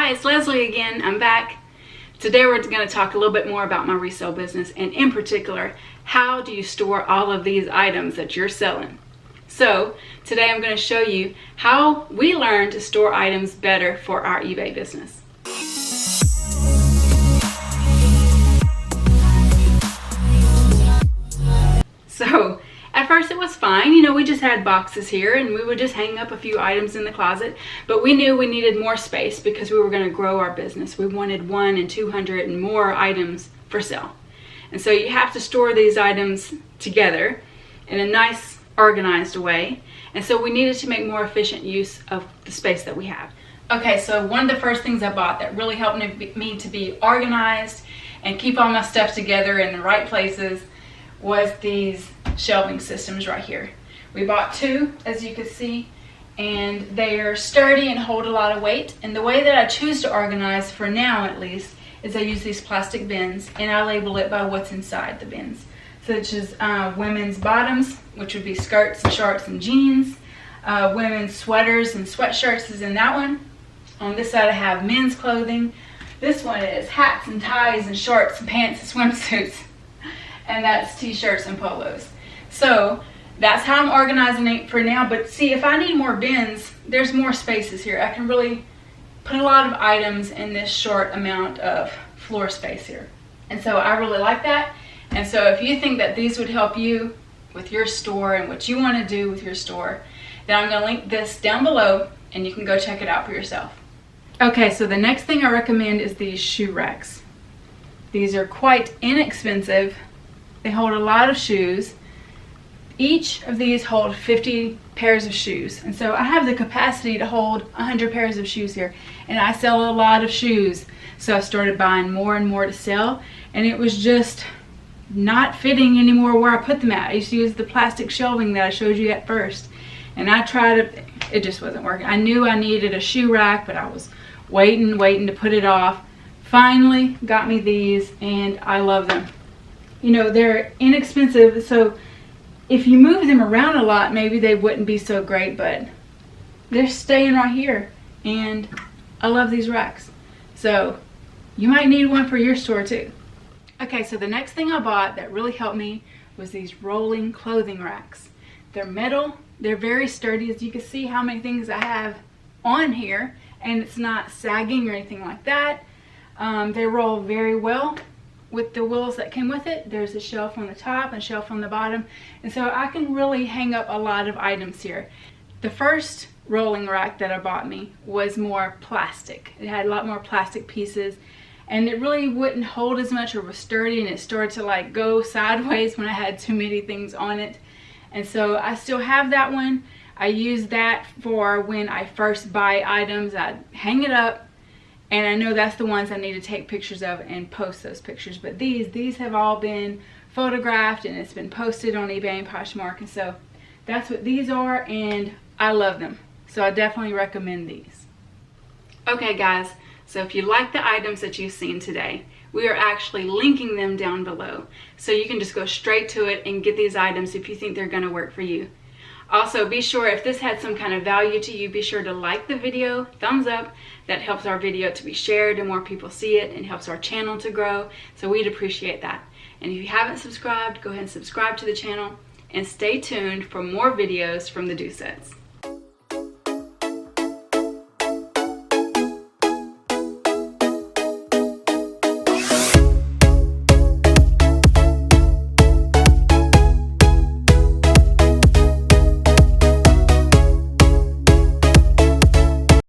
Hi, it's Leslie again. I'm back. Today we're going to talk a little bit more about my resale business, and in particular, how do you store all of these items that you're selling? So today I'm going to show you how we learn to store items better for our eBay business. So at first it was fine, we just had boxes here and we would just hang up a few items in the closet, but we knew we needed more space because we were going to grow our business. We wanted 100 and 200 and more items for sale. And so you have to store these items together in a nice, organized way. And so we needed to make more efficient use of the space that we have. Okay, so one of the first things I bought that really helped me to be organized and keep all my stuff together in the right places was these shelving systems right here. We bought two, as you can see, and they are sturdy and hold a lot of weight. And the way that I choose to organize, for now at least, is I use these plastic bins and I label it by what's inside the bins, such as women's bottoms, which would be skirts and shorts and jeans. Women's sweaters and sweatshirts is in that one. On this side I have men's clothing. This one is hats and ties and shorts and pants and swimsuits. And that's t-shirts and polos. So that's how I'm organizing it for now. But see, if I need more bins, there's more spaces here. I can really put a lot of items in this short amount of floor space here. And so I really like that. And so if you think that these would help you with your store and what you want to do with your store, then I'm going to link this down below and you can go check it out for yourself. Okay, so the next thing I recommend is these shoe racks. These are quite inexpensive. They hold a lot of shoes. Each of these hold 50 pairs of shoes. And so I have the capacity to hold 100 pairs of shoes here. And I sell a lot of shoes. So I started buying more and more to sell. And it was just not fitting anymore where I put them at. I used to use the plastic shelving that I showed you at first. And I tried it, it just wasn't working. I knew I needed a shoe rack, but I was waiting to put it off. Finally got me these and I love them. They're inexpensive, so if you move them around a lot, maybe they wouldn't be so great, but they're staying right here, and I love these racks. So you might need one for your store too. Okay, so the next thing I bought that really helped me was these rolling clothing racks. They're metal, they're very sturdy, as you can see how many things I have on here, and it's not sagging or anything like that. They roll very well. With the wheels that came with it, there's a shelf on the top and a shelf on the bottom, and so I can really hang up a lot of items here. The first rolling rack that I bought me was more plastic. It had a lot more plastic pieces and it really wouldn't hold as much or was sturdy, and it started to go sideways when I had too many things on it. And so I still have that one. I use that for when I first buy items. I hang it up. And I know that's the ones I need to take pictures of and post those pictures. But these have all been photographed and it's been posted on eBay and Poshmark. And so that's what these are, and I love them. So I definitely recommend these. Okay guys, so if you like the items that you've seen today, we are actually linking them down below. So you can just go straight to it and get these items if you think they're going to work for you. Also, be sure, if this had some kind of value to you, be sure to like the video, thumbs up. That helps our video to be shared and more people see it, and helps our channel to grow. So we'd appreciate that. And if you haven't subscribed, go ahead and subscribe to the channel and stay tuned for more videos from the Do Sets.